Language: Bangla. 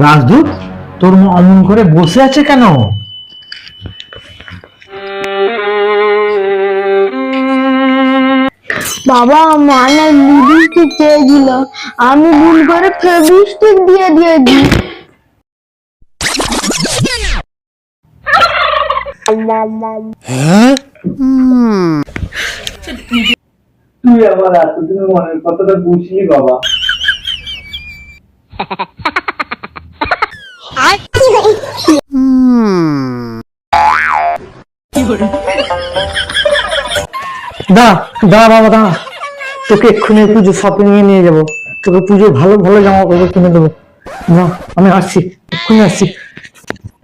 রাজদূত, তোর মা অমন করে বসে আছে কেন? বাবা, মানে লিপস্টিক চেয়েছিল, আমি ভুল করে ফেভিস্টিক দিয়ে দিয়েছি। তুই আমার এতদিন মনের কথাটা বুঝলি বাবা। দা দা বাবা দা, তোকে এক্ষুনি পুজো শপিং এ নিয়ে যাবো, তোকে পুজো ভালো ভালো জামা কাপড় কিনে দেবো। না, আমি আসছি, এক্ষুনি আসছি।